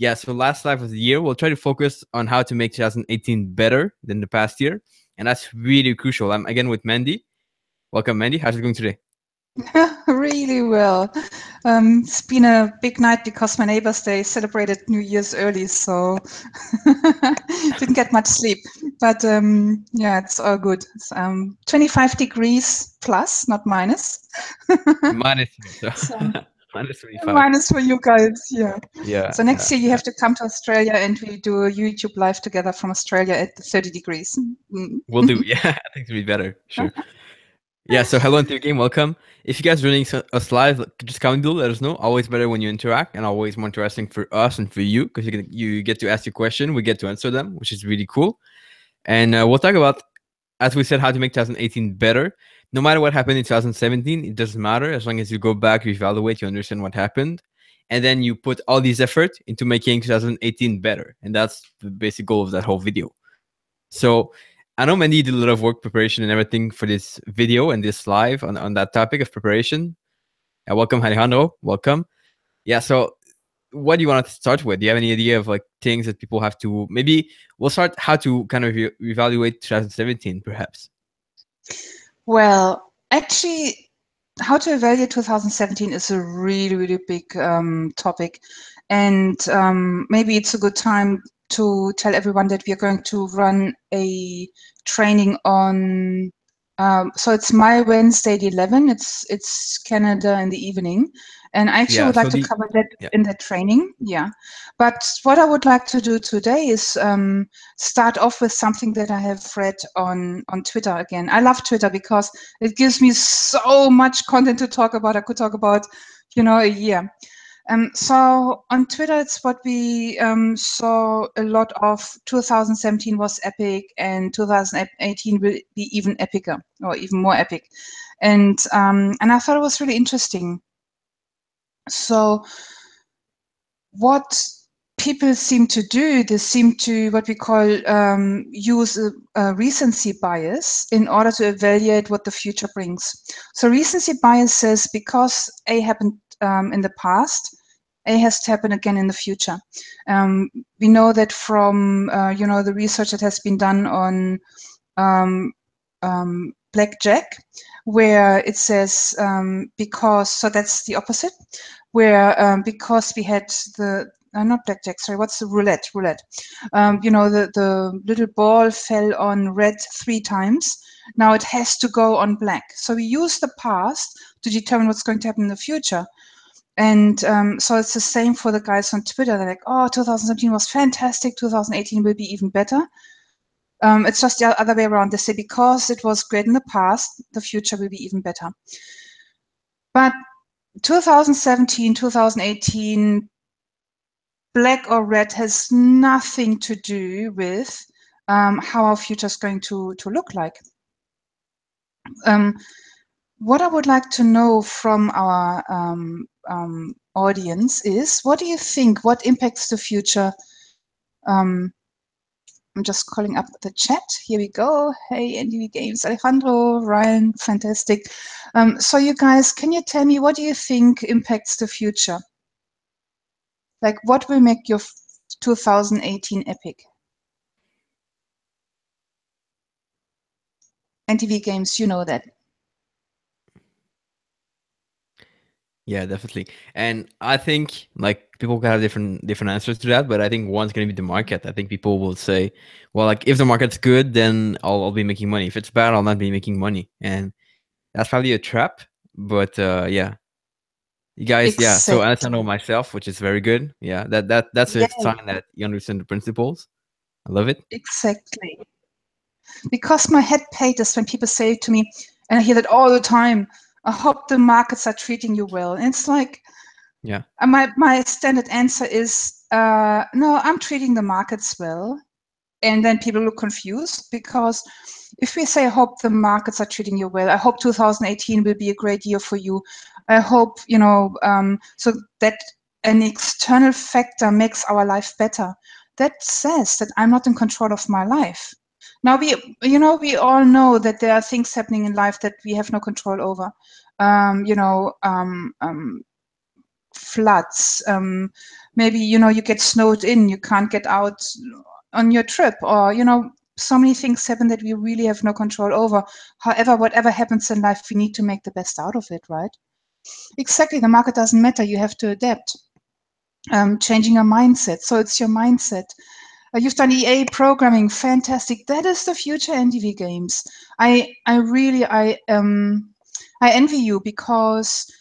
yeah, so last live of the year, we'll try to focus on how to make 2018 better than the past year. And that's really crucial. I'm again with Mandi. Welcome, Mandi. How's it going today? Really well. It's been a big night because my neighbors, they celebrated New Year's early, so didn't get much sleep. But yeah, it's all good. It's 25 degrees plus, not minus. Minus here, so So minus 25. minus for you guys, yeah. Yeah, So next yeah, year you yeah. have to come to Australia and we do a YouTube live together from Australia at 30 degrees. We'll do. Yeah, I think it'll be better. Sure. Yeah, so hello into the game. Welcome. If you guys are joining us live, just comment below, let us know. Always better when you interact, and always more interesting for us and for you, because you get to ask your question, we get to answer them, which is really cool. And we'll talk about, as we said, how to make 2018 better. No matter what happened in 2017, it doesn't matter. As long as you go back, you evaluate, you understand what happened, and then you put all these effort into making 2018 better. And that's the basic goal of that whole video. So I know Mandy did a lot of work preparation and everything for this video and this live on that topic of preparation. Welcome, Alejandro. Welcome. Yeah, so what do you want to start with? Do you have any idea of like things that people have to, maybe we'll start how to kind of evaluate 2017 perhaps? Well, actually, how to evaluate 2017 is a really, really big topic. And maybe it's a good time to tell everyone that we are going to run a training on, so it's my Wednesday the 11, it's Canada in the evening. And I actually Yeah, would like so to the, cover that yeah. in the training, yeah. But what I would like to do today is start off with something that I have read on Twitter again. I love Twitter because it gives me so much content to talk about. I could talk about, a year. So on Twitter, it's what we saw a lot of. 2017 was epic, and 2018 will be even epicer or even more epic. And I thought it was really interesting. So what people seem to do, they seem to what we call use a recency bias in order to evaluate what the future brings. So recency bias says because A happened in the past, A has to happen again in the future. We know that from the research that has been done on blackjack, where it says because, so that's the opposite, where because we had the not blackjack, sorry, what's the roulette? The little ball fell on red 3 times. Now it has to go on black. So we use the past to determine what's going to happen in the future. And so it's the same for the guys on Twitter. They're like, oh, 2017 was fantastic. 2018 will be even better. It's just the other way around. They say because it was great in the past, the future will be even better. But 2017, 2018, black or red has nothing to do with how our future is going to look like. What I would like to know from our audience is, what do you think? What impacts the future? I'm just calling up the chat. Here we go. Hey, NDV Games, Alejandro, Ryan, fantastic. So you guys, can you tell me, what do you think impacts the future? Like, what will make your 2018 epic? NTV Games, you know that. Yeah, definitely. And I think like people can have different answers to that, but I think one's gonna be the market. I think people will say, well, like if the market's good, then I'll be making money. If it's bad, I'll not be making money. And that's probably a trap. But yeah. You guys, yeah. So as I Exactly. know myself, which is very good. Yeah, that's a Yeah, sign that you understand the principles. I love it. exactly. Because my head pages when people say to me, and I hear that all the time, I hope the markets are treating you well. And it's like, Yeah. my standard answer is, no, I'm treating the markets well. And then people look confused, because if we say, I hope the markets are treating you well, I hope 2018 will be a great year for you. I hope, so that an external factor makes our life better. That says that I'm not in control of my life. Now we all know that there are things happening in life that we have no control over. floods. Maybe, you get snowed in, you can't get out on your trip, or, so many things happen that we really have no control over. However, whatever happens in life, we need to make the best out of it, right? Exactly. The market doesn't matter. You have to adapt. Changing your mindset. So it's your mindset. You've done EA programming, fantastic. That is the future NDV games. I envy you, because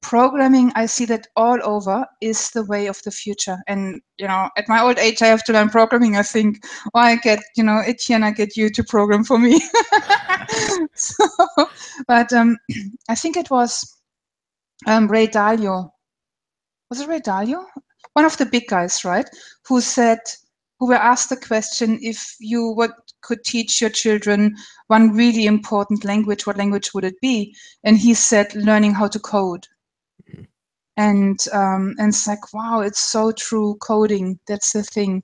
programming, I see that all over, is the way of the future. And at my old age, I have to learn programming. I think, I get Etienne, I get you to program for me. So, but I think it was Ray Dalio. Was it Ray Dalio? One of the big guys, right? Who were asked the question, if you could teach your children one really important language, what language would it be? And he said, learning how to code. And it's like, wow, it's so true. Coding, that's the thing.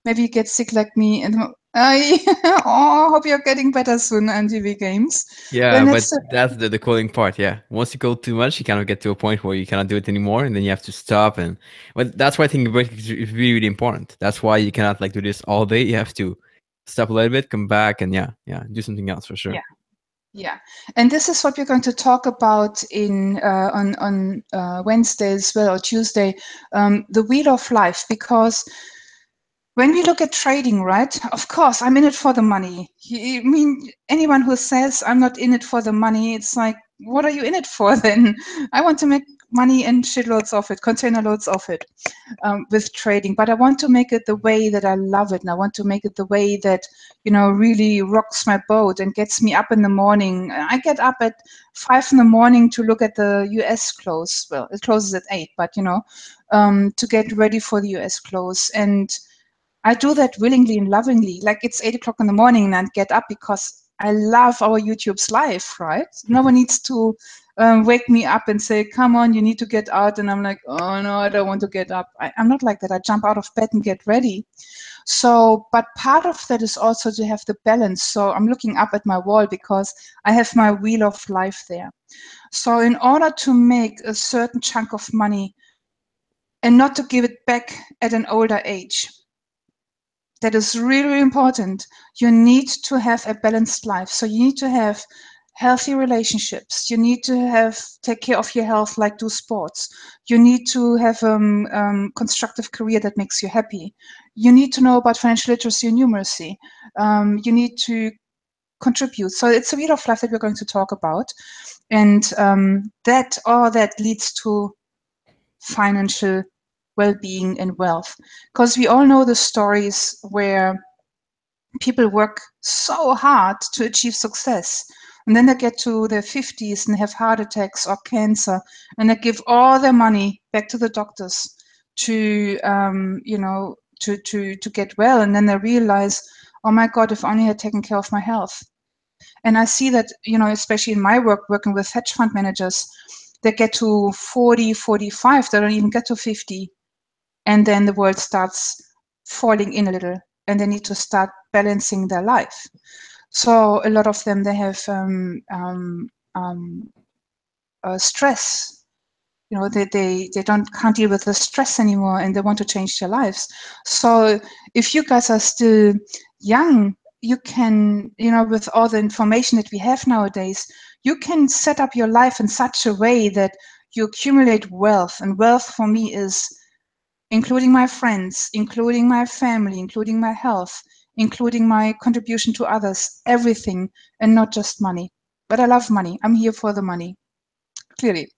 Maybe you get sick like me, and hope you're getting better soon, NTV games. Yeah, Then but it's that's the coding part. Yeah, once you code too much, you kind of get to a point where you cannot do it anymore, and then you have to stop. And but that's why I think break is really, really important. That's why you cannot like do this all day. You have to stop a little bit, come back, and do something else for sure. Yeah, and this is what we're going to talk about on Wednesday as well, or Tuesday, the wheel of life. Because when we look at trading, right, of course, I'm in it for the money. I mean, anyone who says I'm not in it for the money, it's like, what are you in it for then? I want to make money and shitloads of it, container loads of it, with trading. But I want to make it the way that I love it. And I want to make it the way that, really rocks my boat and gets me up in the morning. I get up at 5 in the morning to look at the US close. Well, it closes at 8, but, to get ready for the US close. And I do that willingly and lovingly. Like, it's 8 o'clock in the morning and I get up because I love our YouTube's live, right? No one needs to wake me up and say, come on, you need to get out. And I'm like, oh no, I don't want to get up. I'm not like that. I jump out of bed and get ready. So, but part of that is also to have the balance. So I'm looking up at my wall because I have my wheel of life there. So in order to make a certain chunk of money and not to give it back at an older age, that is really, really important. You need to have a balanced life. So you need to have healthy relationships. You need to take care of your health, like do sports. You need to have a constructive career that makes you happy. You need to know about financial literacy and numeracy. You need to contribute. So it's a wheel of life that we're going to talk about. And that leads to financial well-being and wealth, because we all know the stories where people work so hard to achieve success, and then they get to their 50s and have heart attacks or cancer, and they give all their money back to the doctors to to get well, and then they realize, oh my God, if only I had taken care of my health. And I see that, especially in my work, working with hedge fund managers, they get to 40, 45, they don't even get to 50. And then the world starts falling in a little, and they need to start balancing their life. So a lot of them, they have stress. They can't deal with the stress anymore, and they want to change their lives. So if you guys are still young, you can, with all the information that we have nowadays, you can set up your life in such a way that you accumulate wealth. And wealth for me is including my friends, including my family, including my health, including my contribution to others, everything, and not just money. But I love money. I'm here for the money, clearly.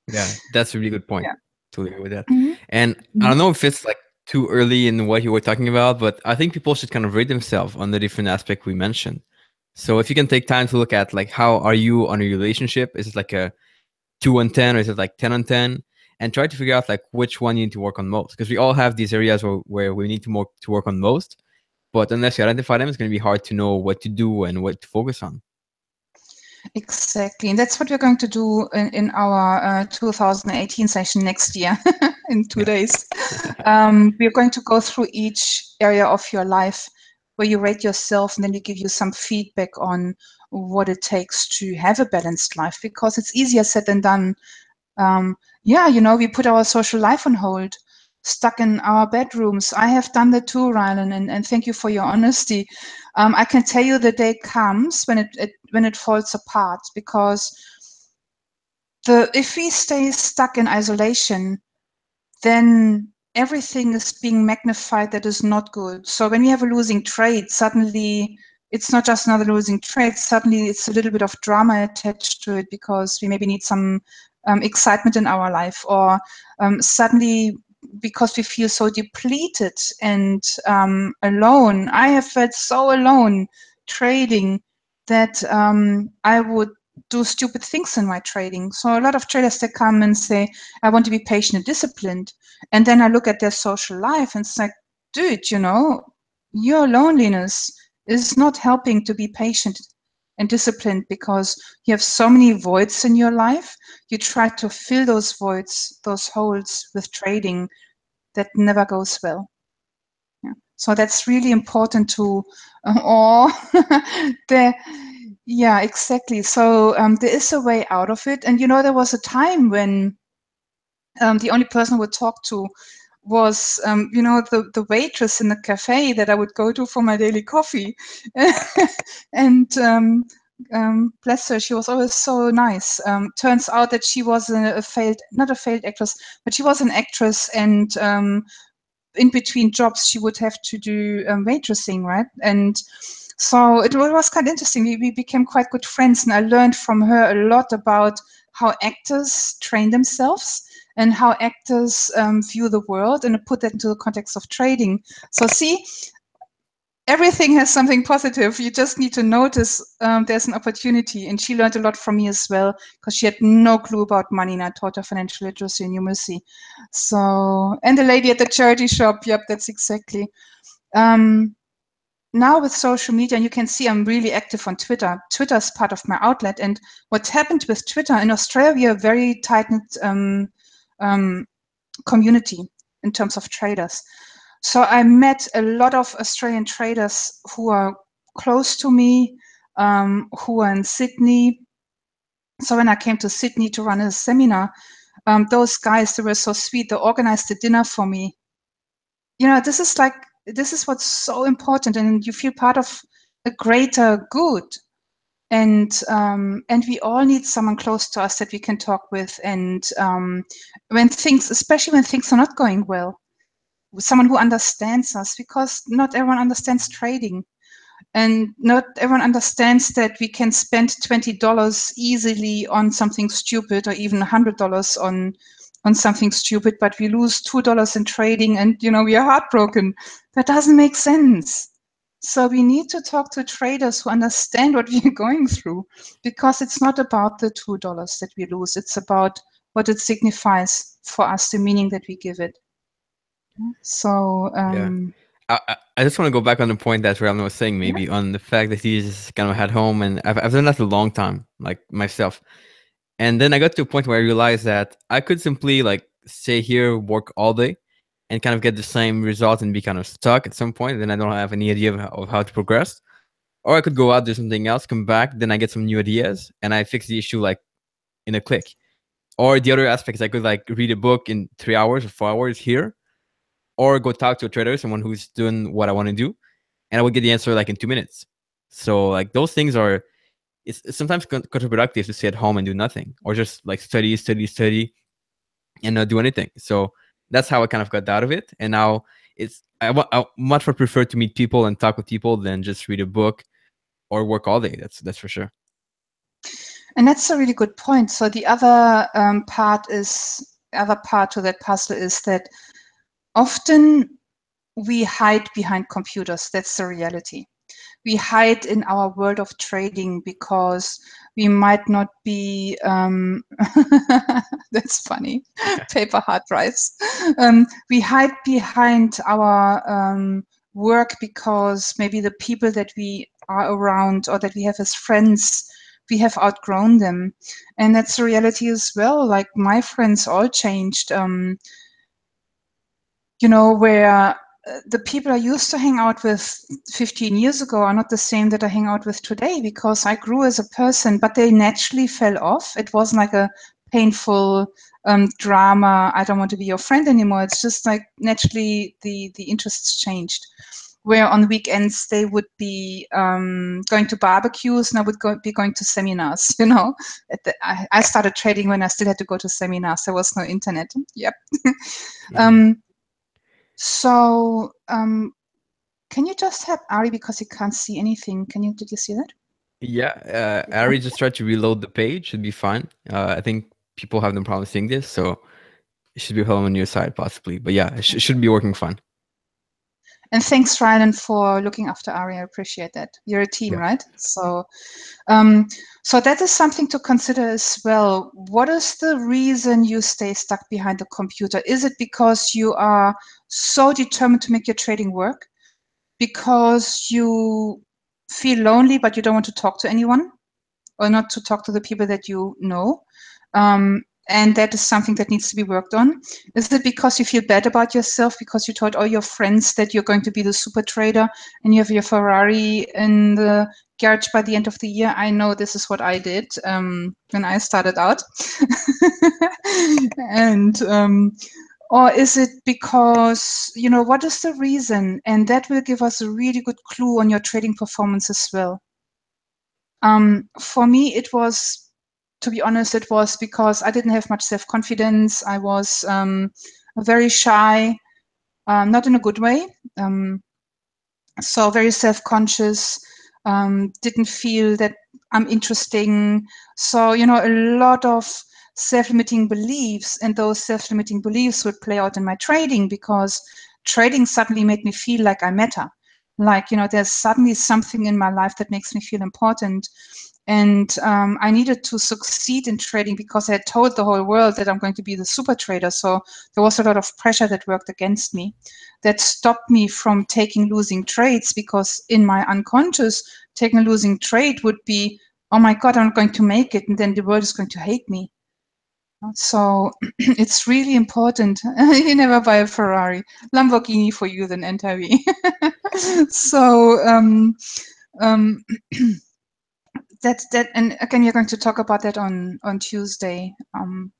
Yeah, that's a really good point. Yeah. Totally agree with that. Mhm. And I don't know if it's like too early in what you were talking about, but I think people should kind of rate themselves on the different aspect we mentioned. So if you can take time to look at like how are you on your relationship? Is it like a 2 on 10 or is it like 10 on 10? And try to figure out like which one you need to work on most. Because we all have these areas where we need to work on most. But unless you identify them, it's going to be hard to know what to do and what to focus on. Exactly. And that's what we're going to do in our 2018 session next year, in 2 days. We're going to go through each area of your life where you rate yourself, and then we give you some feedback on what it takes to have a balanced life, because it's easier said than done. Yeah, we put our social life on hold, stuck in our bedrooms. I have done that too, Rylan, and thank you for your honesty. I can tell you the day comes when it falls apart, because if we stay stuck in isolation, then everything is being magnified that is not good. So when we have a losing trade, suddenly it's not just another losing trade. Suddenly it's a little bit of drama attached to it, because we maybe need some excitement in our life, or suddenly because we feel so depleted and alone. I have felt so alone trading that I would do stupid things in my trading. So a lot of traders, that come and say, I want to be patient and disciplined. And then I look at their social life and it's like, dude, your loneliness is not helping to be patient and disciplined, because you have so many voids in your life. You try to fill those voids, those holes, with trading. That never goes well. Yeah. So that's really important to, yeah, exactly. So there is a way out of it. And there was a time when the only person I would talk to was, the waitress in the cafe that I would go to for my daily coffee. And bless her, she was always so nice. Turns out that she was not a failed actress, but she was an actress, and in between jobs she would have to do waitressing, right? And so it was kind of interesting. We became quite good friends, and I learned from her a lot about how actors train themselves and how actors view the world, and put that into the context of trading. So see, everything has something positive. You just need to notice there's an opportunity. And she learned a lot from me as well, because she had no clue about money, and I taught her financial literacy and numeracy. So, and the lady at the charity shop, yep, that's exactly. Now with social media, and you can see I'm really active on Twitter. Twitter is part of my outlet. And what happened with Twitter, in Australia, we are a very tight-knit community in terms of traders. So I met a lot of Australian traders who are close to me, who are in Sydney. So when I came to Sydney to run a seminar, those guys, they were so sweet. They organized a dinner for me. This is what's so important, and you feel part of a greater good. And we all need someone close to us that we can talk with. And especially when things are not going well, someone who understands us, because not everyone understands trading, and not everyone understands that we can spend $20 easily on something stupid, or even $100 on something stupid, but we lose $2 in trading, and we are heartbroken. That doesn't make sense. So we need to talk to traders who understand what we are going through, because it's not about the $2 that we lose. It's about what it signifies for us, the meaning that we give it. So Yeah. I just want to go back on the point that Ramon was saying, maybe on the fact that he just kind of had home, and I've done that for a long time, like myself. And then I got to a point where I realized that I could simply like stay here, work all day, and kind of get the same result and be kind of stuck at some point. Then I don't have any idea of how to progress. Or I could go out, do something else, come back, then I get some new ideas, and I fix the issue like in a click. Or the other aspect is I could like read a book in 3 hours or 4 hours here, or go talk to a trader, someone who's doing what I want to do, and I would get the answer like in 2 minutes. So like those things are, it's sometimes counterproductive to stay at home and do nothing, or just like study, and not do anything. So that's how I kind of got out of it. And now I much more prefer to meet people and talk with people than just read a book or work all day. That's for sure. And that's a really good point. So the other part to that puzzle is that often we hide behind computers. That's the reality. We hide in our world of trading because we might not be, that's funny, paper hard drives. We hide behind our work because maybe the people that we are around or that we have as friends, we have outgrown them. And that's the reality as well. Like my friends all changed. Where the people I used to hang out with 15 years ago are not the same that I hang out with today, because I grew as a person, but they naturally fell off. It wasn't like a painful drama. I don't want to be your friend anymore. It's just like naturally the interests changed. Where on weekends they would be going to barbecues, and I would be going to seminars. You know, I started trading when I still had to go to seminars. There was no internet. Yep. So can you just help Ari because he can't see anything? Did you see that? Yeah, Ari just tried to reload the page. Should be fine. I think people have no problem seeing this, so it should be home on your side possibly. But yeah, it should be working fine. And thanks, Rylan, for looking after Ari. I appreciate that. You're a team, Yeah. right? So, so that is something to consider as well. What is the reason you stay stuck behind the computer? Is it because you are so determined to make your trading work? Because you feel lonely, but you don't want to talk to anyone, or not to talk to the people that you know? And that is something that needs to be worked on. Is it because you feel bad about yourself because you told all your friends that you're going to be the super trader and you have your Ferrari in the garage by the end of the year? I know this is what I did when I started out. And or is it because, you know, what is the reason? And that will give us a really good clue on your trading performance as well. For me, it was, to be honest, it was because I didn't have much self-confidence. I was very shy, not in a good way. So very self-conscious, didn't feel that I'm interesting. So, you know, a lot of self-limiting beliefs, and those self-limiting beliefs would play out in my trading because trading suddenly made me feel like I matter. Like, you know, there's suddenly something in my life that makes me feel important. And I needed to succeed in trading because I had told the whole world that I'm going to be the super trader. So there was a lot of pressure that worked against me that stopped me from taking losing trades, because in my unconscious, taking a losing trade would be, oh my God, I'm not going to make it. And then the world is going to hate me. So it's really important. You never buy a Ferrari. Lamborghini for you, then NTV. So that, and again, you're going to talk about that on Tuesday.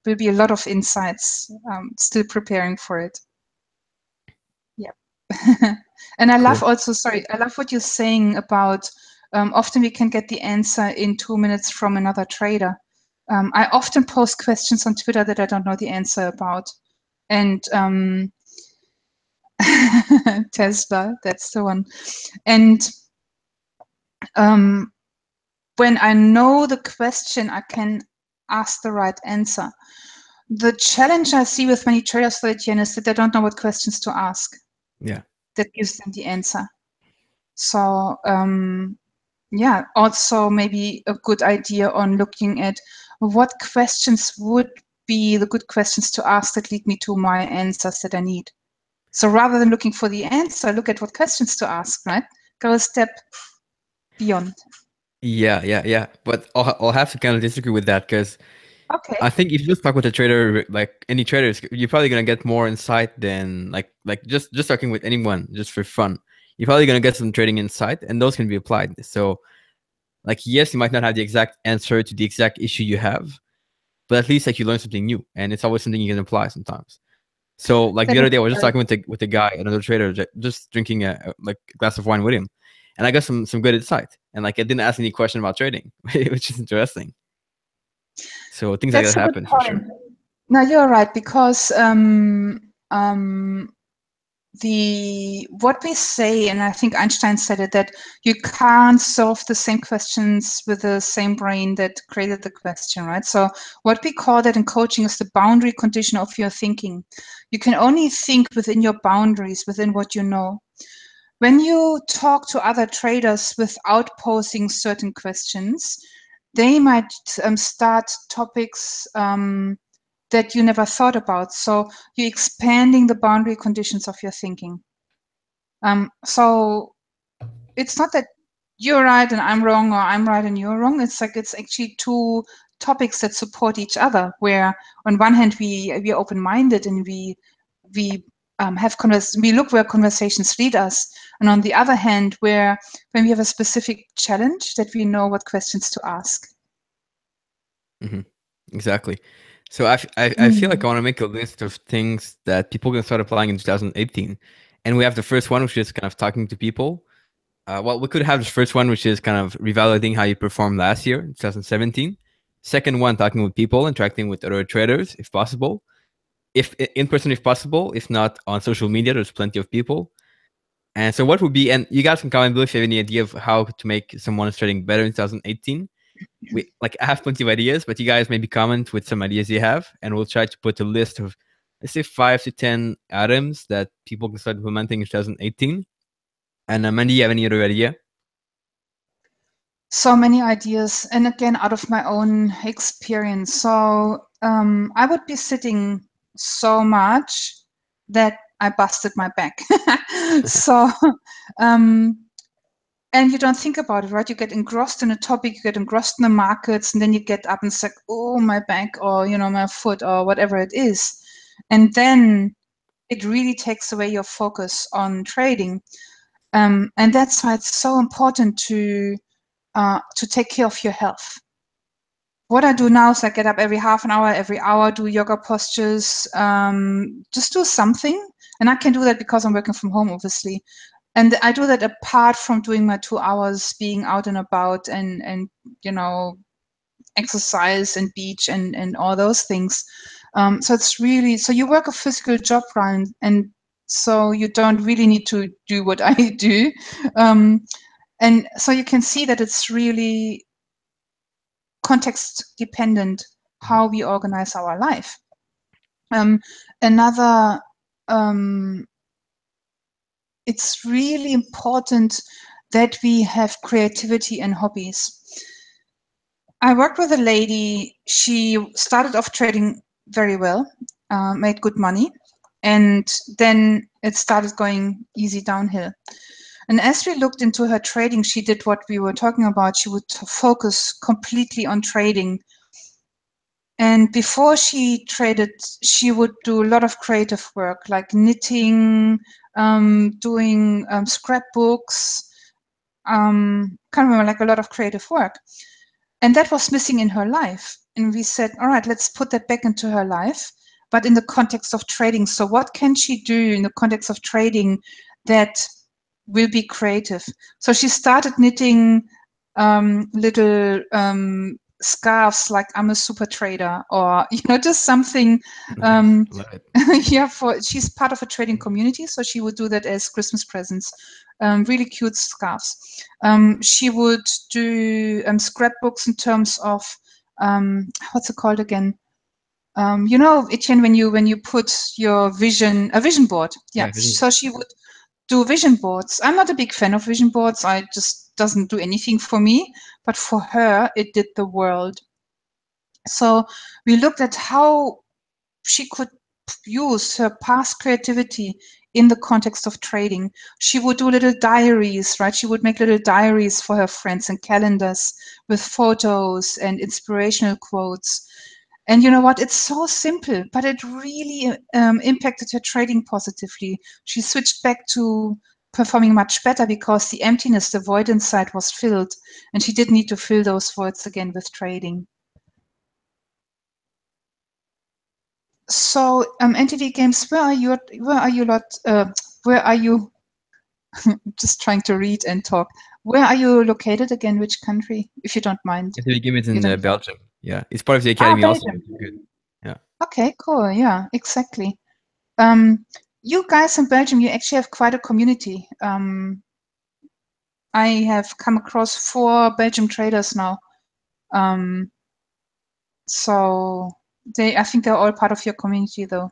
Will be a lot of insights. Still preparing for it. Yep. And I love also, sorry, I love what you're saying about often we can get the answer in 2 minutes from another trader. I often post questions on Twitter that I don't know the answer about. And Tesla, that's the one. And when I know the question, I can ask the right answer. The challenge I see with many traders for Etienne is that they don't know what questions to ask. Yeah. That gives them the answer. So yeah, also maybe a good idea on looking at what questions would be the good questions to ask that lead me to my answers that I need. So rather than looking for the answer, look at what questions to ask, right? Go a step beyond. Yeah. But I'll have to kind of disagree with that because Okay. I think if you just talk with a trader, like any traders, you're probably gonna get more insight than like just talking with anyone just for fun. You're probably gonna get some trading insight, and those can be applied. So, like, yes, you might not have the exact answer to the exact issue you have, but at least like you learn something new, and it's always something you can apply sometimes. So, like That the other is day, I was just very talking with a guy, another trader, just drinking like a glass of wine with him, and I got some good insight. And like I didn't ask any question about trading, which is interesting. So things like That's that a good happen for point. sure. No, you're right, because what we say, and I think Einstein said it, that you can't solve the same questions with the same brain that created the question, right? So what we call that in coaching is the boundary condition of your thinking. You can only think within your boundaries, within what you know. When you talk to other traders without posing certain questions, they might start topics that you never thought about. So you're expanding the boundary conditions of your thinking. So it's not that you're right and I'm wrong, or I'm right and you're wrong. It's like it's actually two topics that support each other. Where on one hand we're open-minded and we we look where conversations lead us, and on the other hand, when we have a specific challenge, that we know what questions to ask. Mm-hmm. Exactly. So I feel like I want to make a list of things that people can start applying in 2018, and we have the first one, which is kind of talking to people. Well, we could have the first one, which is kind of revalidating how you performed last year, 2017. Second one, talking with people, interacting with other traders, if possible. If in person, if possible. If not, on social media, there's plenty of people. And so, what would be? And you guys can comment below if you have any idea of how to make someone trading better in 2018. I have plenty of ideas, but you guys maybe comment with some ideas you have, and we'll try to put a list of, let's say, 5 to 10 items that people can start implementing in 2018. And Mandi, you have any other idea? So many ideas, and again, out of my own experience. So I would be sitting so much that I busted my back. So, and you don't think about it, right? You get engrossed in a topic, you get engrossed in the markets, and then you get up and say, "Oh, my back," or my foot, or whatever it is, and then it really takes away your focus on trading. And that's why it's so important to take care of your health. What I do now is I get up every half an hour, every hour, do yoga postures, just do something. And I can do that because I'm working from home, obviously. And I do that apart from doing my 2 hours being out and about and exercise and beach and all those things. So it's really, so you work a physical job, Ryan, and so you don't really need to do what I do. And so you can see that it's really context dependent how we organize our life. Another, it's really important that we have creativity and hobbies. I worked with a lady, she started off trading very well, made good money, and then it started going easy downhill. And as we looked into her trading, she did what we were talking about. She would focus completely on trading. And before she traded, she would do a lot of creative work, like knitting, doing scrapbooks, can't remember, like a lot of creative work. And that was missing in her life. And we said, all right, let's put that back into her life, but in the context of trading. So what can she do in the context of trading that will be creative? So she started knitting little scarves, like I'm a super trader, or just something. Nice. Love it. Yeah, she's part of a trading community, so she would do that as Christmas presents. Really cute scarves. She would do scrapbooks in terms of what's it called again? Etienne, when you put a vision board. Yeah, so she would do vision boards. I'm not a big fan of vision boards. I just doesn't do anything for me, but for her, it did the world. So we looked at how she could use her past creativity in the context of trading. She would do little diaries, right? She would make little diaries for her friends and calendars with photos and inspirational quotes. And you know what? It's so simple, but it really impacted her trading positively. She switched back to performing much better because the emptiness, the void inside was filled, and she didn't need to fill those voids again with trading. So, NTD Games, where are you? Where are you? Just trying to read and talk. Where are you located again? Which country, if you don't mind? NTD Game is in Belgium. Yeah, it's part of the academy also. Good. Yeah. Okay, cool. Yeah, exactly. You guys in Belgium, you actually have quite a community. I have come across 4 Belgium traders now. So I think they're all part of your community, though.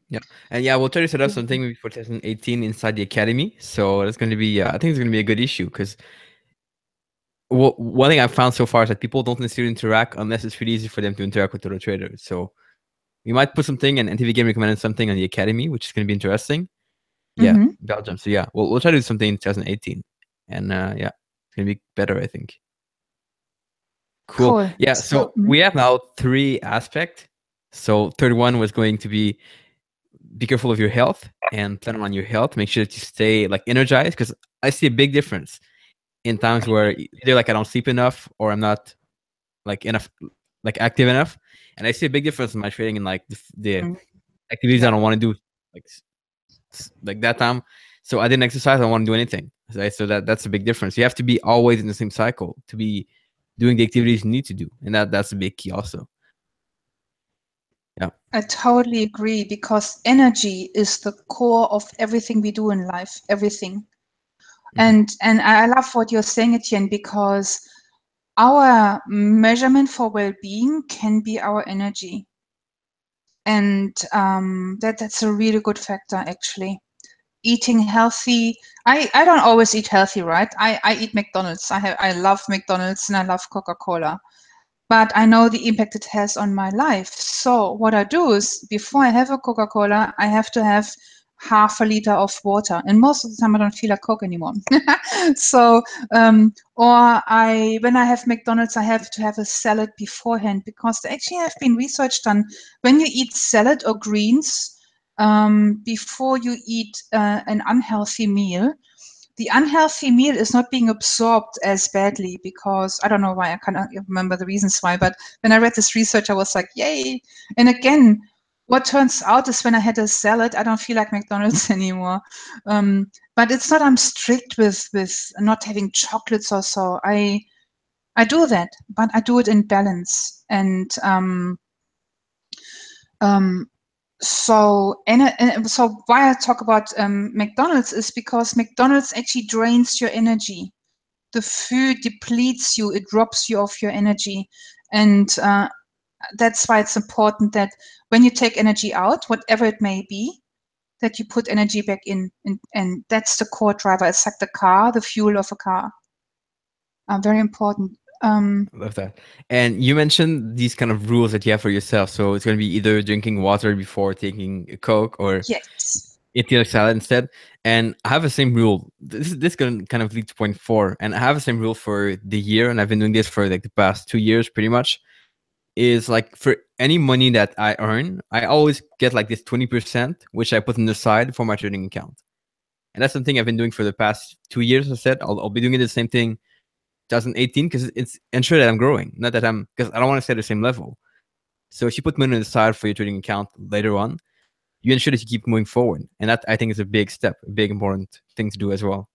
Yeah, and yeah, we'll try to set up something maybe for 2018 inside the academy. So that's going to be, I think it's going to be a good issue because one thing I've found so far is that people don't necessarily interact unless it's really easy for them to interact with other traders. So we might put something, and NTV Game recommended something on the academy, which is going to be interesting. Yeah, Belgium. So yeah, we'll try to do something in 2018, and yeah, it's going to be better, I think. Cool. Yeah, so we have now 3 aspects. So third one was going to be careful of your health and plan on your health. Make sure that you stay like energized, because I see a big difference in times where either like I don't sleep enough or I'm not like enough, like active enough. And I see a big difference in my trading and like the Mm. activities I Yeah. don't want to do, like like that time. So I didn't exercise. I don't want to do anything. So that's a big difference. You have to be always in the same cycle to be doing the activities you need to do, and that's a big key also. Yeah. I totally agree, because energy is the core of everything we do in life, everything. Mm-hmm. And I love what you're saying, Etienne, because our measurement for well-being can be our energy. And that's a really good factor, actually. Eating healthy. I don't always eat healthy, right? I eat McDonald's. I love McDonald's and I love Coca-Cola. But I know the impact it has on my life. So what I do is, before I have a Coca-Cola, I have to have half a liter of water. And most of the time I don't feel like Coke anymore. So, when I have McDonald's, I have to have a salad beforehand, because there actually have been research done. When you eat salad or greens, before you eat an unhealthy meal, the unhealthy meal is not being absorbed as badly, because I don't know why, I can't remember the reasons why, but when I read this research, I was like, yay. And again, what turns out is, when I had a salad, I don't feel like McDonald's anymore. But it's not I'm strict with not having chocolates or so. I do that, but I do it in balance. And so why I talk about McDonald's is because McDonald's actually drains your energy. The food depletes you, it robs you of your energy. And that's why it's important that when you take energy out, whatever it may be, that you put energy back in. And that's the core driver. It's like the car, the fuel of a car. Very important. Love that. And you mentioned these kind of rules that you have for yourself. So it's going to be either drinking water before taking a Coke or Yes. eating a salad instead. And I have the same rule. This can kind of lead to point 4. And I have the same rule for the year. And I've been doing this for like the past 2 years pretty much. Is like for any money that I earn, I always get like this 20%, which I put on the side for my trading account. And that's something I've been doing for the past 2 years. I said I'll be doing the same thing 2018 because it's ensure that I'm growing, not that because I don't want to stay at the same level. So if you put money aside for your trading account later on, you ensure that you keep moving forward. And that I think is a big step, a big important thing to do as well.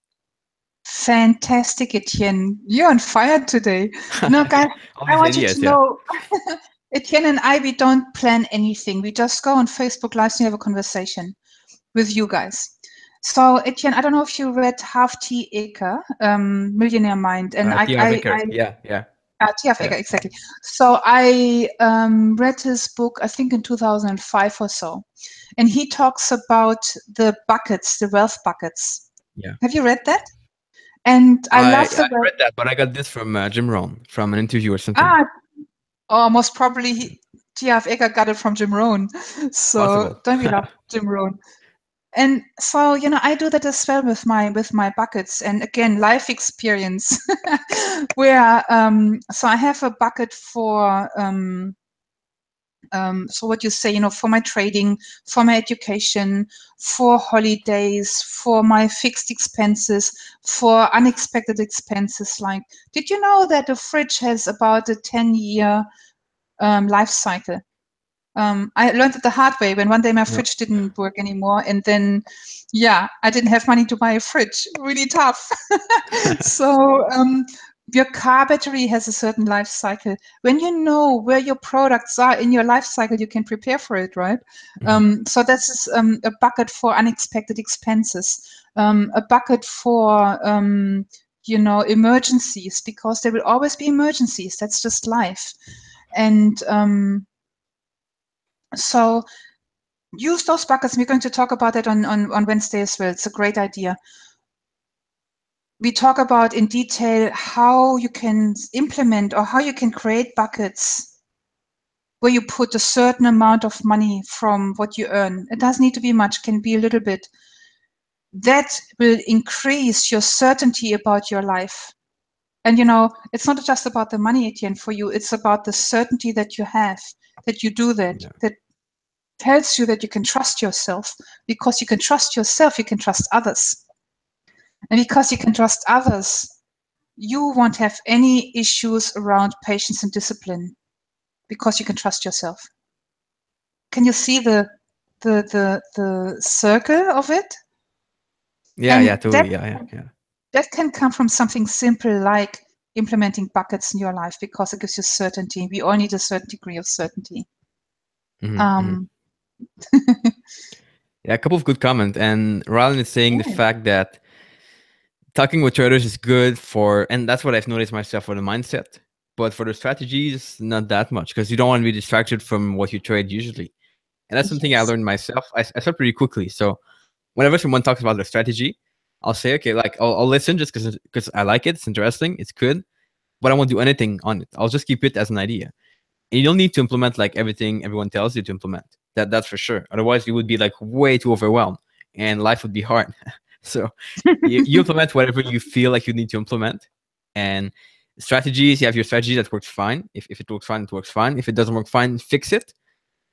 Fantastic, Etienne. You're on fire today. No, guys, All I these want you to ideas, yeah. know, Etienne and I, we don't plan anything. We just go on Facebook Live and have a conversation with you guys. So, Etienne, I don't know if you read Half T. Acre, Millionaire Mind, and T.R. Vicker, yeah, yeah. T.F. Yeah. Acre, exactly. So I read his book, I think in 2005 or so, and he talks about the buckets, the wealth buckets. Yeah. Have you read that? And I love I the wealth. read that, but I got this from Jim Rohn from an interview or something. Ah, most probably T.F. Acre got it from Jim Rohn. So Possible. don't we love Jim Rohn? And so, I do that as well with my buckets. And again, life experience, where so I have a bucket for so what you say, for my trading, for my education, for holidays, for my fixed expenses, for unexpected expenses. Like, did you know that a fridge has about a 10-year life cycle? I learned it the hard way when one day my No. fridge didn't work anymore, and then, I didn't have money to buy a fridge. Really tough. So your car battery has a certain life cycle. When you know where your products are in your life cycle, you can prepare for it, right? Mhm. So this is a bucket for unexpected expenses, a bucket for emergencies, because there will always be emergencies. That's just life. And so use those buckets. We're going to talk about that on Wednesday as well. It's a great idea. We talk about in detail how you can implement or how you can create buckets where you put a certain amount of money from what you earn. It doesn't need to be much, can be a little bit. That will increase your certainty about your life. And it's not just about the money, Etienne, for you. It's about the certainty that you have, that you do that, Yeah. that tells you that you can trust yourself. Because you can trust yourself, you can trust others. And because you can trust others, you won't have any issues around patience and discipline. because you can trust yourself. Can you see the circle of it? Yeah, And yeah, totally. Yeah. that can come from something simple like implementing buckets in your life, because it gives you certainty. We all need a certain degree of certainty. Mm-hmm. Yeah, a couple of good comments. And Rylan is saying the fact that talking with traders is good for, and that's what I've noticed myself for the mindset. But for the strategies, not that much, because you don't want to be distracted from what you trade usually. And that's something I learned myself. I started pretty quickly. So whenever someone talks about their strategy, I'll say, okay, like I'll listen just because I like it. It's interesting. It's good. But I won't do anything on it. I'll just keep it as an idea. And you don't need to implement like everything everyone tells you to implement. That's for sure. Otherwise, you would be like way too overwhelmed, and life would be hard. So you implement whatever you feel like you need to implement. And strategies, you have your strategy that works fine. If it works fine, it works fine. If it doesn't work fine, fix it.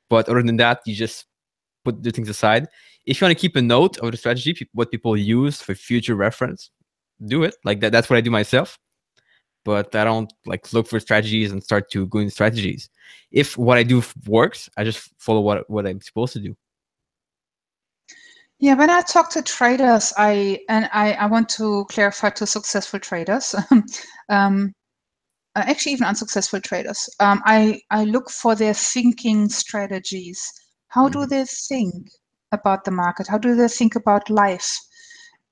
But other than that, you just put the things aside. If you want to keep a note of the strategy, what people use for future reference, do it. Like that. That's what I do myself. But I don't like look for strategies and start to go into strategies. If what I do works, I just follow what I'm supposed to do. Yeah, when I talk to traders, I want to clarify to successful traders, actually even unsuccessful traders. I look for their thinking strategies. How do they think about the market? How do they think about life?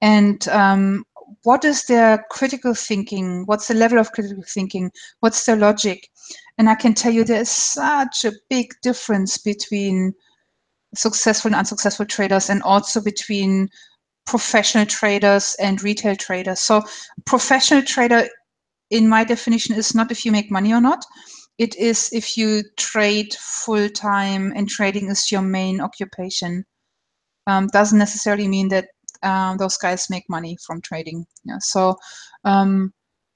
And what is their critical thinking? What's the level of critical thinking? What's their logic? And I can tell you there's such a big difference between successful and unsuccessful traders, and also between professional traders and retail traders. So professional trader, in my definition, is not if you make money or not. It is if you trade full time and trading is your main occupation. Doesn't necessarily mean that those guys make money from trading. Yeah. So,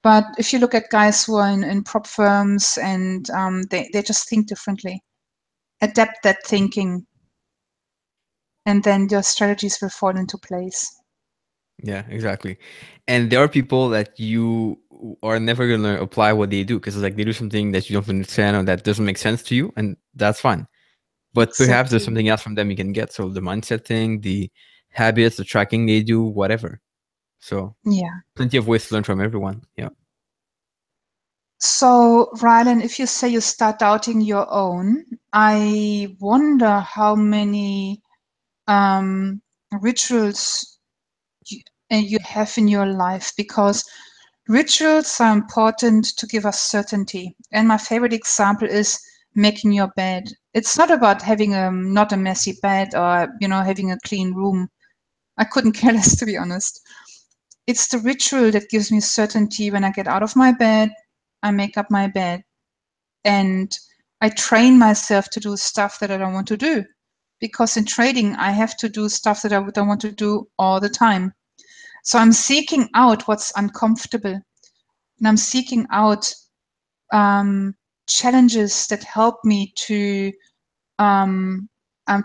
but if you look at guys who are in prop firms, and they just think differently, adapt that thinking, and then your strategies will fall into place. Yeah, exactly. And there are people that you are never gonna apply what they do because like they do something that you don't understand or that doesn't make sense to you, and that's fine. But perhaps there's Exactly. something else from them you can get. So the mindset thing, the habits, the tracking they do, whatever. So Yeah. plenty of ways to learn from everyone. Yeah. So, Rylan, if you say you start doubting your own, I wonder how many rituals you have in your life, because rituals are important to give us certainty. And my favorite example is making your bed. It's not about having not a messy bed, or having a clean room. I couldn't care less, to be honest. It's the ritual that gives me certainty. When I get out of my bed, I make up my bed, and I train myself to do stuff that I don't want to do. Because in trading, I have to do stuff that I don't want to do all the time. So I'm seeking out what's uncomfortable, and I'm seeking out challenges that help me to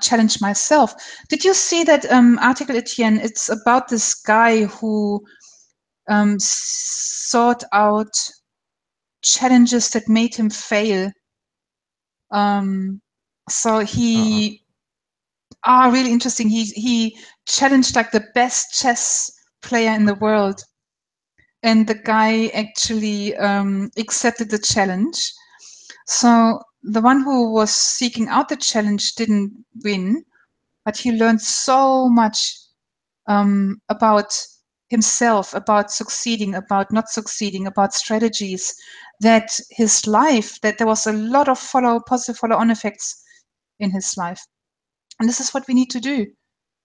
challenge myself. Did you see that article, Etienne? It's about this guy who sought out challenges that made him fail. So he, really interesting. He challenged like the best chess player in the world, and the guy actually accepted the challenge. So the one who was seeking out the challenge didn't win, but he learned so much about himself, about succeeding, about not succeeding, about strategies, that his life, that there was a lot of positive follow-on effects in his life. And this is what we need to do.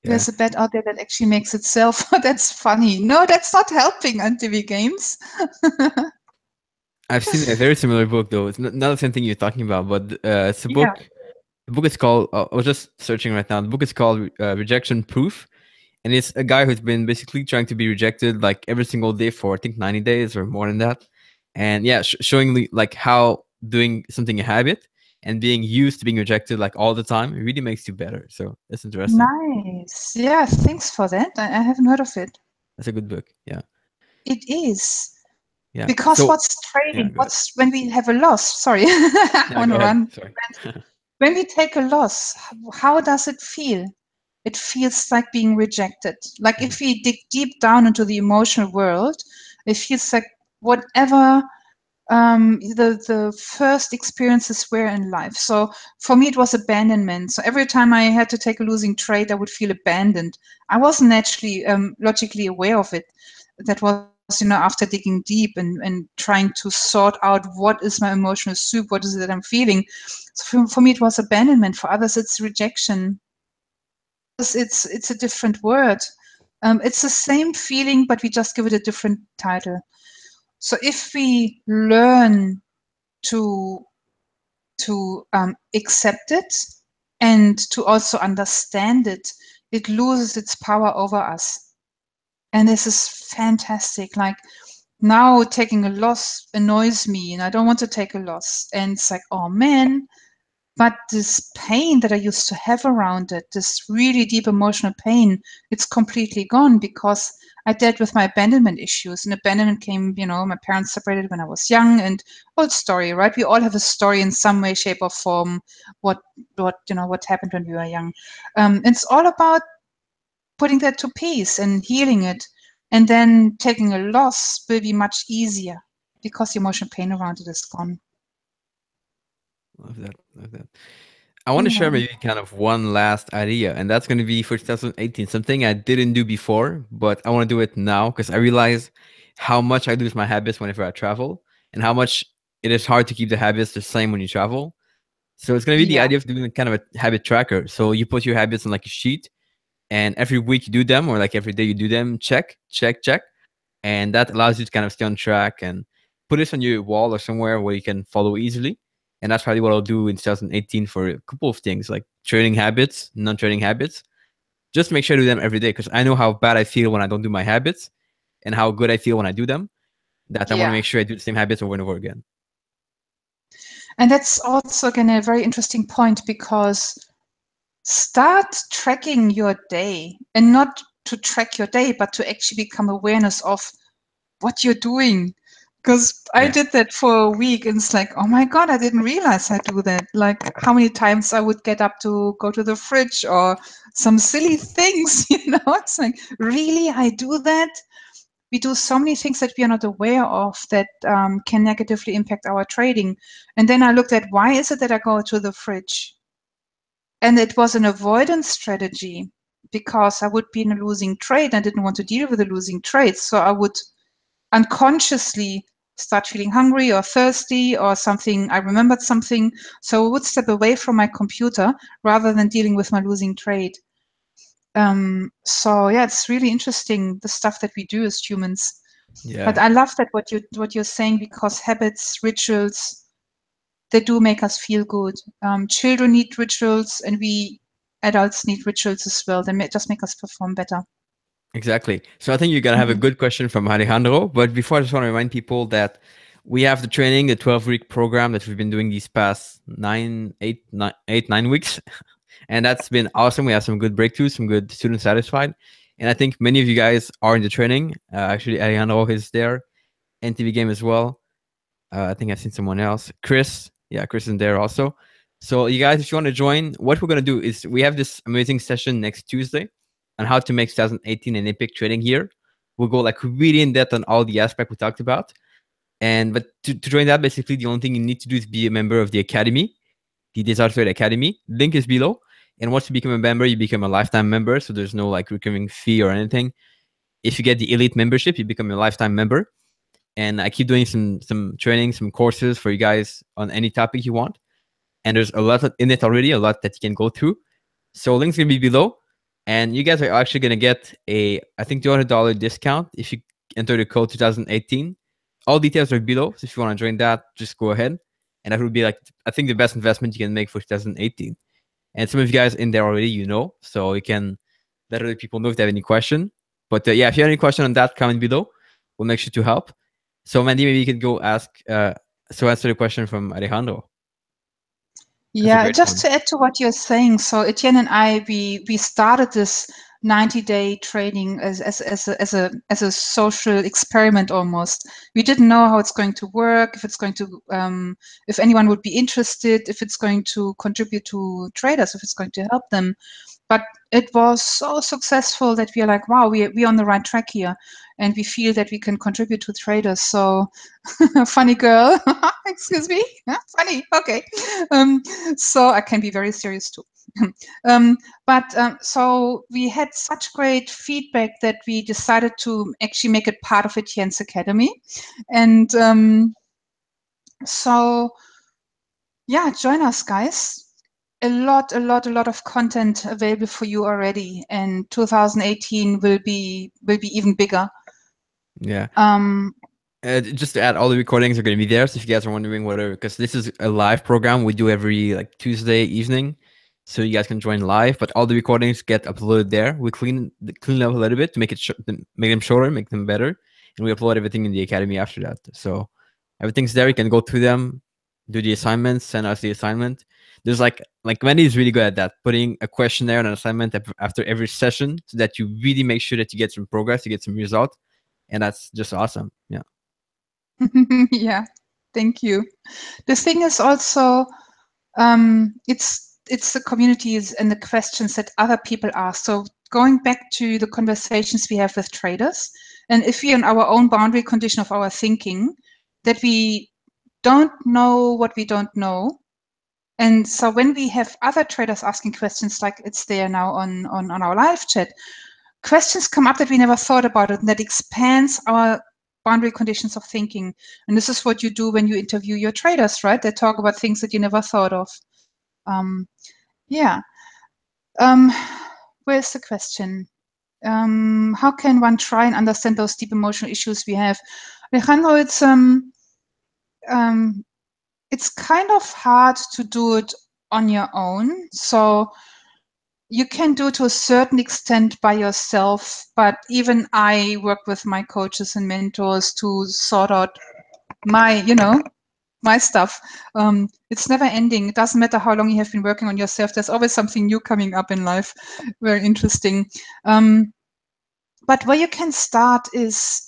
Yeah. There's a bet out there that actually makes itself. That's funny. No, that's not helping anti games. I've seen a very similar book though. It's not the same thing you're talking about, but it's a Yeah. book. The book is called. I was just searching right now. The book is called Rejection Proof, and it's a guy who's been basically trying to be rejected like every single day for I think 90 days or more than that. And yeah, showing like how doing something a habit and being used to being rejected like all the time it really makes you better. So that's interesting. Nice. Yeah, thanks for that. I haven't heard of it. That's a good book. Yeah. It is. Yeah. Because So what's yeah, trading? go ahead. What's when we have a loss? Sorry, I Yeah, want go to ahead. run. Sorry. When we take a loss, how does it feel? It feels like being rejected. Like if Mhm. we dig deep down into the emotional world, it feels like whatever the first experiences were in life. So for me, it was abandonment. So every time I had to take a losing trade, I would feel abandoned. I wasn't actually logically aware of it. That was, after digging deep and trying to sort out what is my emotional soup, what is it that I'm feeling. So for me, it was abandonment. For others, it's rejection. It's a different word. It's the same feeling, but we just give it a different title. So if we learn to accept it and to also understand it, it loses its power over us. And this is fantastic. Like now taking a loss annoys me and I don't want to take a loss. And it's like, oh man, but this pain that I used to have around it, this really deep emotional pain, it's completely gone because I dealt with my abandonment issues. And abandonment came, my parents separated when I was young, and old story, right? We all have a story in some way, shape, or form. What happened when we were young. It's all about putting that to peace and healing it, and then taking a loss will be much easier because the emotional pain around it is gone. Love that. Love that. I want to share Yeah, maybe kind of one last idea, and that's going to be for 2018, something I didn't do before, but I want to do it now because I realize how much I lose my habits whenever I travel and how much it is hard to keep the habits the same when you travel. So it's going to be the yeah, idea of doing kind of a habit tracker. So you put your habits on like a sheet, and every week you do them, or like every day you do them, check, check, check. And that allows you to kind of stay on track and put this on your wall or somewhere where you can follow easily. And that's probably what I'll do in 2018 for a couple of things like trading habits, non-trading habits. Just make sure I do them every day because I know how bad I feel when I don't do my habits and how good I feel when I do them. That I want to yeah. make sure I do the same habits over and over again. And that's also again a very interesting point because start tracking your day, and not to track your day, but to actually become awareness of what you're doing. Because I Yeah, did that for a week and it's like, oh my God, I didn't realize I do that. Like how many times I would get up to go to the fridge or some silly things, It's like, really, I do that? We do so many things that we are not aware of that can negatively impact our trading. And then I looked at why is it that I go to the fridge? And it was an avoidance strategy because I would be in a losing trade. I didn't want to deal with a losing trade. So I would unconsciously start feeling hungry or thirsty or something. I remembered something. So I would step away from my computer rather than dealing with my losing trade. So yeah, it's really interesting the stuff that we do as humans. But yeah, I love that what you're saying because habits, rituals, they do make us feel good. Children need rituals, and we adults need rituals as well. They just make us perform better. exactly. So I think you're gonna have a Mhm. good question from Alejandro. But before, I just want to remind people that we have the training, the 12-week program that we've been doing these past 9 weeks. And that's been awesome. We have some good breakthroughs, some good students satisfied. And I think many of you guys are in the training. Actually, Alejandro is there, NTV Game as well. I think I've seen someone else. Chris, yeah, Chris is there also. So you guys, if you want to join, what we're gonna do is we have this amazing session next Tuesday on how to make 2018 an epic trading year. We'll go like really in depth on all the aspects we talked about. And but to join that, basically the only thing you need to do is be a member of the academy, the Desire Trade Academy. Link is below. And once you become a member, you become a lifetime member. So there's no like recurring fee or anything. If you get the elite membership, you become a lifetime member. And I keep doing some training, some courses for you guys on any topic you want. And there's a lot in it already, a lot that you can go through. So links gonna be below. And you guys are actually gonna get a I think $200 discount if you enter the code 2018. All details are below. So if you want to join that, just go ahead. And that would be like I think the best investment you can make for 2018. And some of you guys in there already, so you can let other people know if they have any question. But yeah, if you have any question on that, comment below. We'll make sure to help. So Mandy, maybe you could go ask, answer the question from Alejandro. That's a Yeah, great just one. to add to what you're saying, so Etienne and I, we started this 90-day training as a social experiment almost. We didn't know how it's going to work, if it's going to if anyone would be interested, if it's going to contribute to traders, if it's going to help them. But it was so successful that we are like, wow, we're on the right track here, and we feel that we can contribute to traders. So, funny girl, excuse me, funny. Okay, so I can be very serious too. So we had such great feedback that we decided to actually make it part of Etienne's Academy, and so yeah, join us, guys. A lot of content available for you already, and 2018 will be even bigger. Yeah. Just to add, all the recordings are going to be there. So if you guys are wondering whatever, because this is a live program we do every like Tuesday evening, so you guys can join live. But all the recordings get uploaded there. We clean them up a little bit to make it make them shorter, make them better, and we upload everything in the academy after that. So everything's there. You can go through them, do the assignments, send us the assignment. There's like Mandi is really good at that, putting a questionnaire and an assignment after every session, so that you really make sure that you get some progress, you get some result, and that's just awesome. Yeah. Yeah, thank you. The thing is also, it's the communities and the questions that other people ask. So going back to the conversations we have with traders, and if we are in our own boundary condition of our thinking, that we don't know what we don't know. And so when we have other traders asking questions, like it's there now on our live chat, questions come up that we never thought about it, and that expands our boundary conditions of thinking. And this is what you do when you interview your traders, right? They talk about things that you never thought of. Yeah. Where's the question? How can one try and understand those deep emotional issues we have? Alejandro, it's kind of hard to do it on your own. So you can do it to a certain extent by yourself, but even I work with my coaches and mentors to sort out my stuff. It's never ending. It doesn't matter how long you have been working on yourself. There's always something new coming up in life. Very interesting. But where you can start is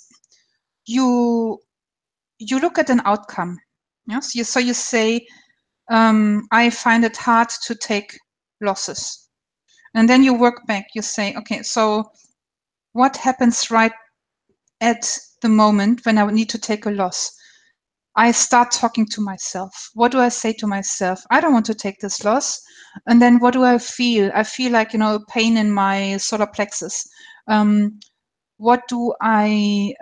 you look at an outcome. Yes. So you say, I find it hard to take losses. And then you work back. You say, okay, so what happens right at the moment when I need to take a loss? I start talking to myself. What do I say to myself? I don't want to take this loss. And then what do I feel? I feel like, a pain in my solar plexus. What do I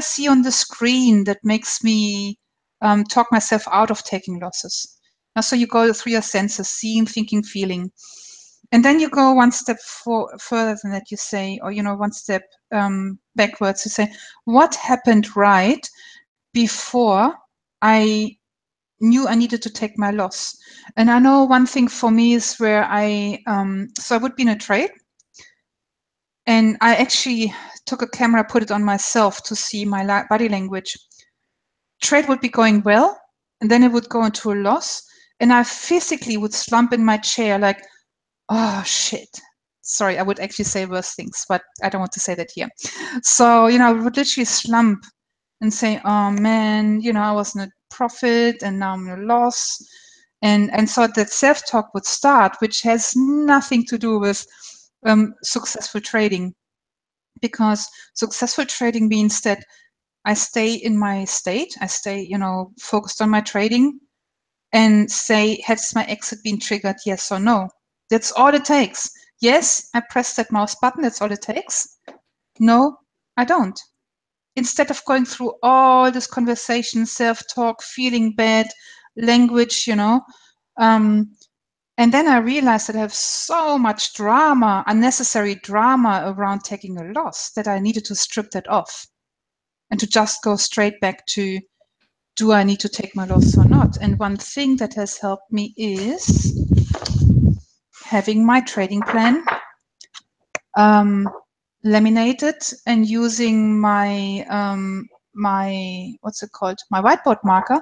see on the screen that makes me talk myself out of taking losses? Now, so you go through your senses, seeing, thinking, feeling. And then you go one step further than that. You say, or, one step backwards. You say, what happened right before I knew I needed to take my loss? And I know one thing for me is where so I would be in a trade, and I actually took a camera, put it on myself to see my body language. Trade would be going well, and then it would go into a loss, and I physically would slump in my chair like, oh shit. Sorry, I would actually say worse things, but I don't want to say that here. So, I would literally slump and say, oh man, I was in a profit and now I'm in a loss. And so that self-talk would start, which has nothing to do with successful trading, because successful trading means that I stay in my state, I stay, focused on my trading, and say, has my exit been triggered, yes or no? That's all it takes. Yes, I press that mouse button, that's all it takes. No, I don't. Instead of going through all this conversation, self-talk, feeling bad, language, and then I realized that I have so much drama, unnecessary drama around taking a loss, that I needed to strip that off and to just go straight back to, do I need to take my loss or not? And one thing that has helped me is having my trading plan laminated and using my what's it called? My whiteboard marker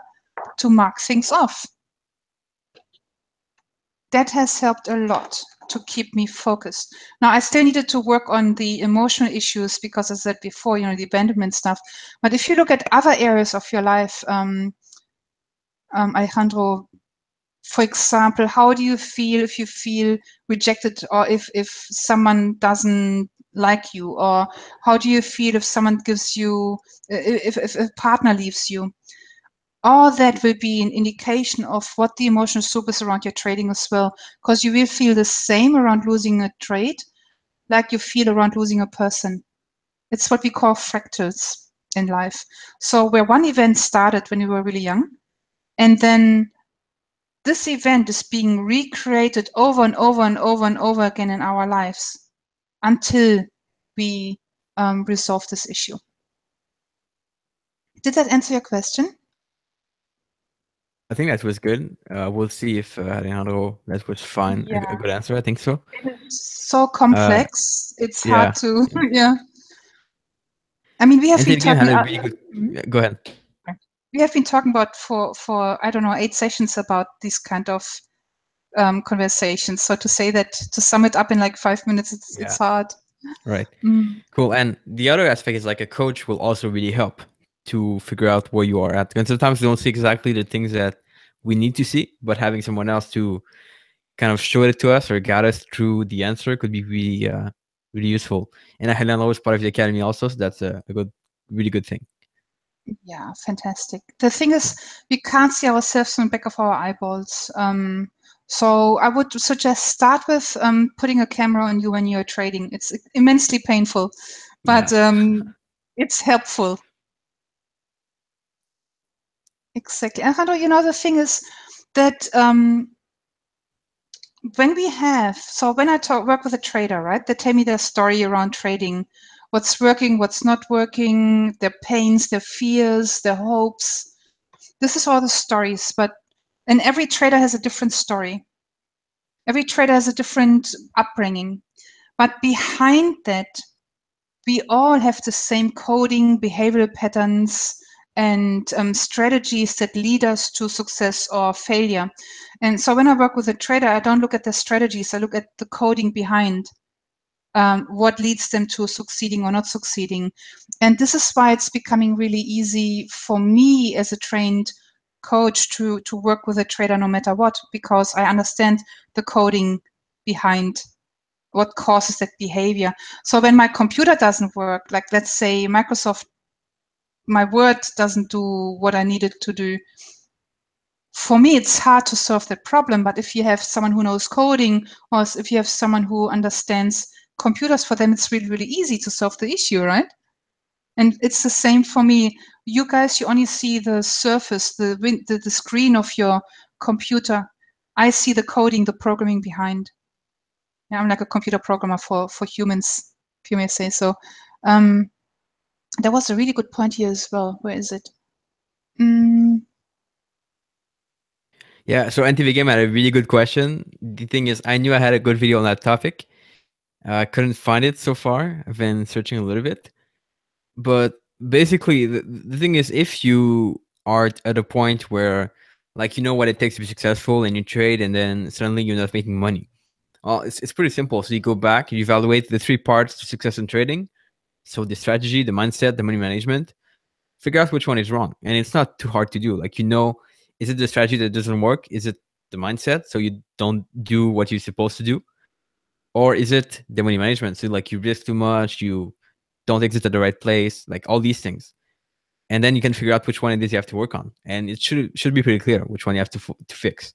to mark things off. that has helped a lot to keep me focused. Now, I still needed to work on the emotional issues because, as I said before, the abandonment stuff. But if you look at other areas of your life, Alejandro, for example, how do you feel if you feel rejected, or if someone doesn't like you, or how do you feel if someone gives you, if a partner leaves you? All that will be an indication of what the emotional soup is around your trading as well, because you will feel the same around losing a trade like you feel around losing a person. It's what we call fractals in life. So where one event started when we were really young, and then this event is being recreated over and over and over and over again in our lives until we resolve this issue. Did that answer your question? I think that was good. We'll see if Alejandro, that was fine. Yeah. A good answer. I think so. It's so complex. It's hard Yeah. to, yeah. I mean, we have And been the game talking. had a really good. Mhm. Yeah, go ahead. We have been talking about for I don't know 8 sessions about these kind of conversations. So to say that, to sum it up in like 5 minutes, it's hard. Right. Mm. Cool. And the other aspect is like a coach will also really help to figure out where you are at. And sometimes we don't see exactly the things that we need to see, but having someone else to kind of show it to us or guide us through the answer could be really, really useful. And Helena was part of the academy also, so that's a really good thing. Yeah, fantastic. The thing is, we can't see ourselves from the back of our eyeballs. So I would suggest start with putting a camera on you when you're trading. It's immensely painful, but it's helpful. Exactly. And Alejandro, the thing is that when I work with a trader, right, they tell me their story around trading, what's working, what's not working, their pains, their fears, their hopes. This is all the stories, and every trader has a different story. Every trader has a different upbringing. But behind that, we all have the same coding, behavioral patterns, and strategies that lead us to success or failure. And so when I work with a trader, I don't look at the strategies, I look at the coding behind what leads them to succeeding or not succeeding. And this is why it's becoming really easy for me as a trained coach to work with a trader no matter what, because I understand the coding behind what causes that behavior. So when my computer doesn't work, like let's say Microsoft, my Word doesn't do what I needed to do, for me it's hard to solve that problem. But if you have someone who knows coding, or if you have someone who understands computers, for them it's really, really easy to solve the issue, right? And it's the same for me. You guys, you only see the surface, the screen of your computer. I see the coding, the programming behind. Yeah, I'm like a computer programmer for humans, if you may say so. There was a really good point here as well. Where is it? Yeah, so NTV Game had a really good question. The thing is, I knew I had a good video on that topic. I couldn't find it so far. I've been searching a little bit. But basically, the thing is, if you are at a point where, like, you know what it takes to be successful and you trade and then suddenly you're not making money, well, it's pretty simple. So you go back, you evaluate the 3 parts to success in trading. So the strategy, the mindset, the money management, figure out which one is wrong. And it's not too hard to do. Like, is it the strategy that doesn't work? Is it the mindset? So you don't do what you're supposed to do? Or is it the money management? So like you risk too much, you don't exit at the right place, like all these things. And then you can figure out which one it is you have to work on. And it should be pretty clear which one you have to fix.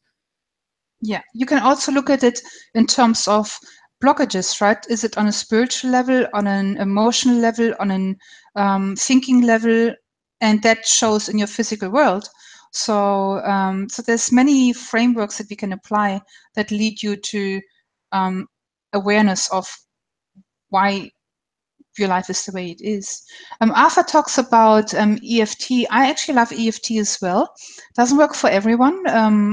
Yeah, you can also look at it in terms of blockages, right? Is it on a spiritual level, on an emotional level, on an thinking level, and that shows in your physical world. So, so there's many frameworks that we can apply that lead you to awareness of why your life is the way it is. Arthur talks about EFT. I actually love EFT as well. Doesn't work for everyone.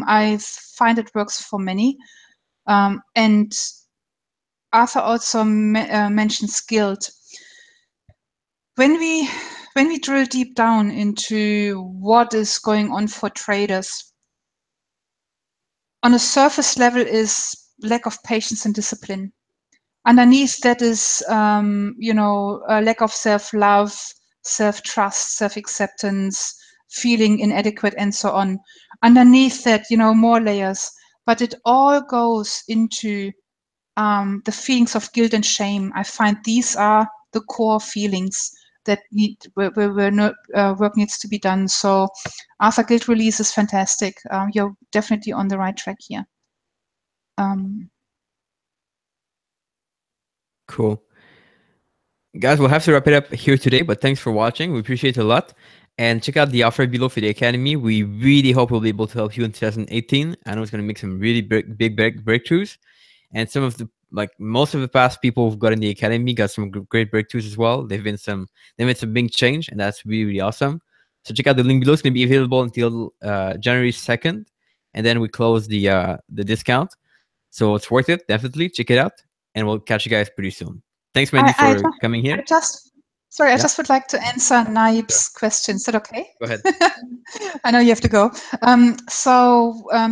I find it works for many. And Arthur also mentions guilt. When we drill deep down into what is going on for traders, on a surface level is lack of patience and discipline. Underneath that is, a lack of self-love, self-trust, self-acceptance, feeling inadequate, and so on. Underneath that, more layers. But it all goes into the feelings of guilt and shame. I find these are the core feelings that work needs to be done. So after guilt release is fantastic. You're definitely on the right track here. Cool. Guys, we'll have to wrap it up here today, but thanks for watching. We appreciate it a lot. And check out the offer below for the Academy. We really hope we'll be able to help you in 2018. I know it's going to make some really big breakthroughs. And some of the, most of the past people who've got in the Academy got some great breakthroughs as well. They made some big change, and that's really, really awesome. So check out the link below. It's going to be available until January 2nd. And then we close the discount. So it's worth it. Definitely check it out. And we'll catch you guys pretty soon. Thanks, Mandi, for coming here. I just would like to answer Naib's question. Is that okay? Go ahead. I know you have to go.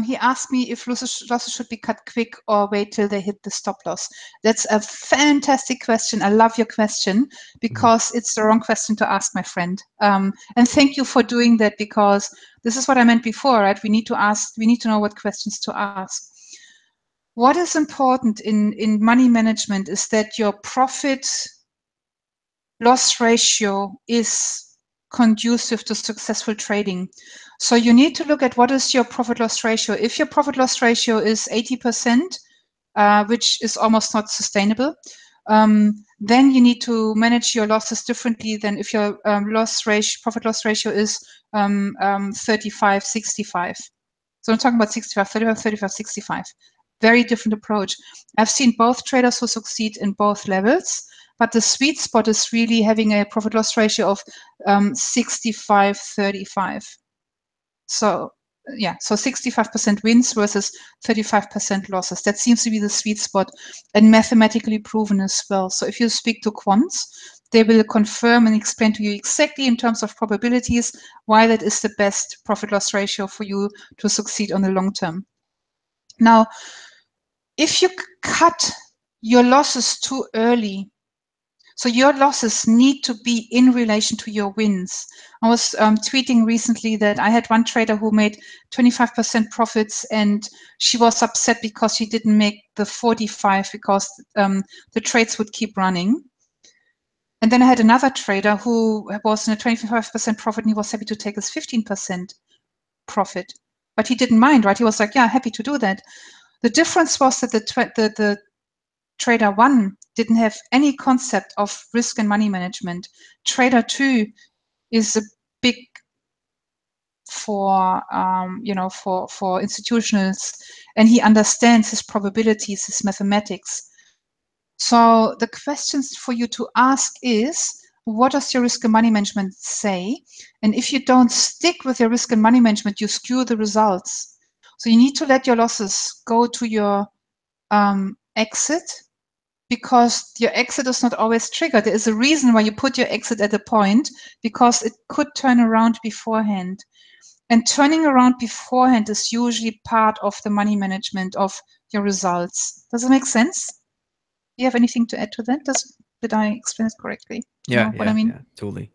He asked me if losses should be cut quick or wait till they hit the stop loss. That's a fantastic question. I love your question because it's the wrong question to ask, my friend. And thank you for doing that, because this is what I meant before, right? We need to know what questions to ask. What is important in money management is that your profit loss ratio is conducive to successful trading. So you need to look at what is your profit loss ratio. If your profit loss ratio is 80%, which is almost not sustainable, then you need to manage your losses differently than if your profit loss ratio is 35, 65. So I'm talking about 65, 35, 35, 65. Very different approach. I've seen both traders who succeed in both levels, but the sweet spot is really having a profit loss ratio of 65, 35. So 65% wins versus 35% losses. That seems to be the sweet spot, and mathematically proven as well. So if you speak to quants, they will confirm and explain to you exactly in terms of probabilities why that is the best profit loss ratio for you to succeed on the long term. Now, if you cut your losses too early, so your losses need to be in relation to your wins. I was tweeting recently that I had one trader who made 25% profits, and she was upset because she didn't make the 45 because the trades would keep running. And then I had another trader who was in a 25% profit, and he was happy to take his 15% profit. But he didn't mind, right? He was like, yeah, happy to do that. The difference was that the trader 1 didn't have any concept of risk and money management. Trader 2 is a big for institutionals, and he understands his probabilities, his mathematics. So the questions for you to ask is, what does your risk and money management say? And if you don't stick with your risk and money management, you skew the results. So you need to let your losses go to your exit, because your exit is not always triggered. There is a reason why you put your exit at a point, because it could turn around beforehand. And turning around beforehand is usually part of the money management of your results. Does it make sense? Do you have anything to add to that? Did I explain it correctly? Yeah, what I mean? Yeah, totally.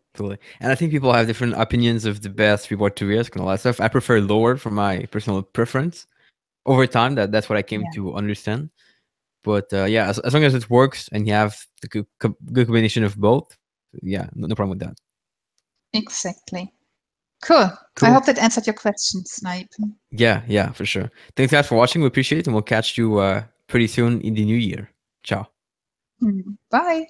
And I think people have different opinions of the best reward to risk and all that stuff. I prefer lower for my personal preference. Over time, that's what I came to understand. But as long as it works and you have the good combination of both, no problem with that. Exactly. Cool. I hope that answered your question, Snipe. Yeah, for sure. Thanks guys for watching. We appreciate it, and we'll catch you pretty soon in the new year. Ciao. Bye.